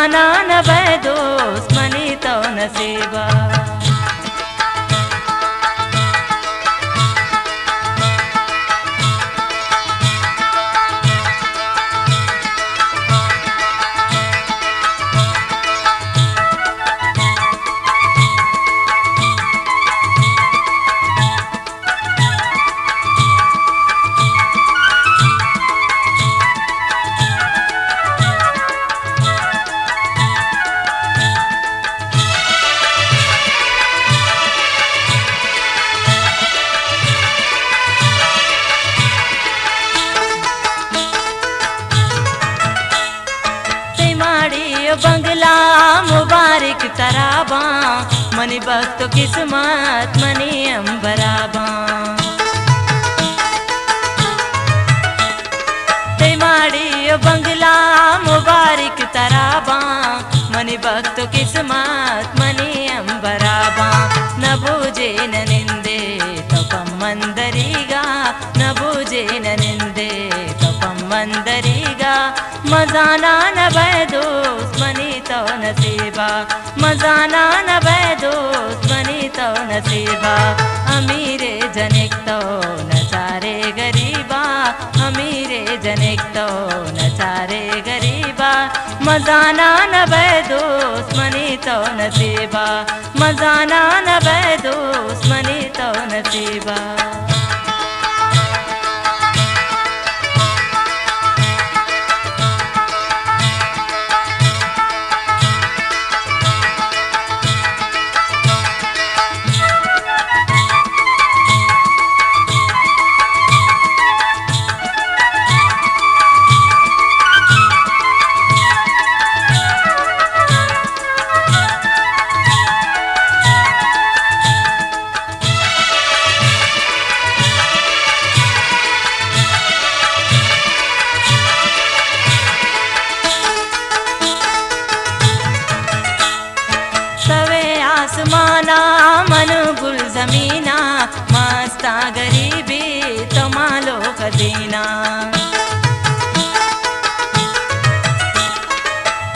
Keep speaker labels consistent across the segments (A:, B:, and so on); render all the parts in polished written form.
A: मजाना न बे दुश्मनी तो नसीबा। बंगला मुबारक तराबा मनी बख्त किस्मत मनी अंबराबा। तेमाड़ी बंगला मुबारक तराबा मनी बख्त किस्मत मनी अंबराबा। न बूझे न निंदे तो पम्मंदरीगा, न बूझे न निंदे तो पम्मंदरीगा। मजाना न बे दुश्मनी तो नसीबा, मजाना न बे दुश्मनी तो नसीबा। अमीरे जनिक तो नचारे गरीबा, अमीरे जनिक तो नचारे गरीबा। मजाना न बे दुश्मनी तो नसीबा, मजाना न बे दुश्मनी तो नसीबा। आसमाना मन गुल जमीना मस्ता गरीबी तो मालो कदीना।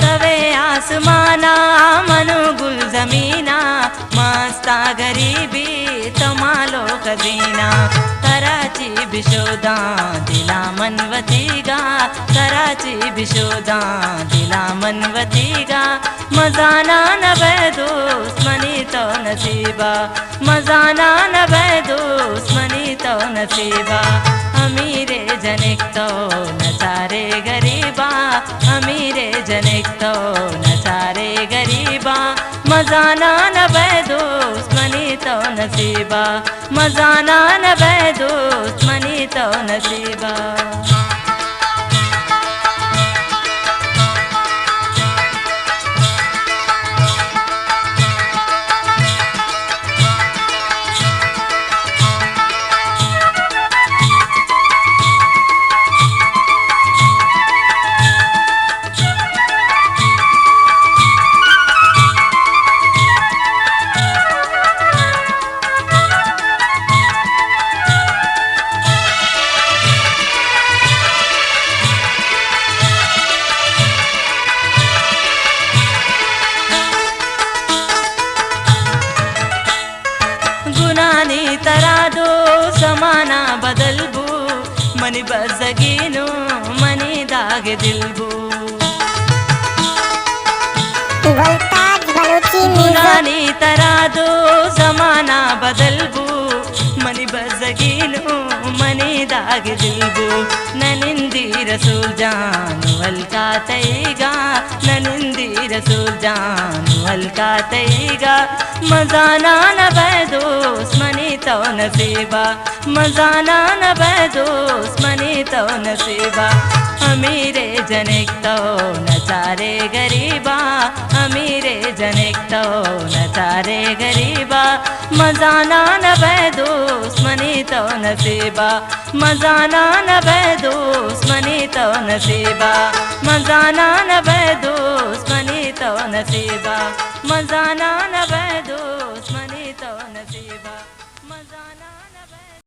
A: तवे आसमाना मन गुल जमीना मस्ता गरीबी तो मालो कदीना। कराची बिशोदा दिला मनवतीगा, कराची बिशोदा दिला मनवतीगा। मजाना न बे दुश्मनी तो नसीबा, मजाना न बे दुश्मनी तो नसीबा। अमीरे जनिक तो नचारे गरीबा, अमीरे जनिक तो नचारे गरीबा। मजाना न बे दुश्मनी तो नसीबा, मजाना न बे दुश्मनी तो नसीबा। गुनानी तरा दो समाना बदलबू मनी बजगीनो मनी दाग दिलबू। गुनानी तरा दो समाना बदलबू मनी बजगीनो मनी दाग दिलबू। ननिंदी रसूल जान हल्का तईगा, ननिंदी रसूल जान हल्का तईगा। मजाना न बे दुश्मनी तो नसीबा, मजाना न बे दुश्मनी तो नसीबा। अमीरे जनिक तो नचारे गरीबा, अमीरे जनिक तो नचारे गरीबा। मजाना न बे दुश्मनी तो नसीबा, मजाना न बे दुश्मनी तो नसीबा। मजाना न बे दुश्मनी तो नसीबा, मजाना न बे दुश्मनी तो नसीबा, मजाना न बे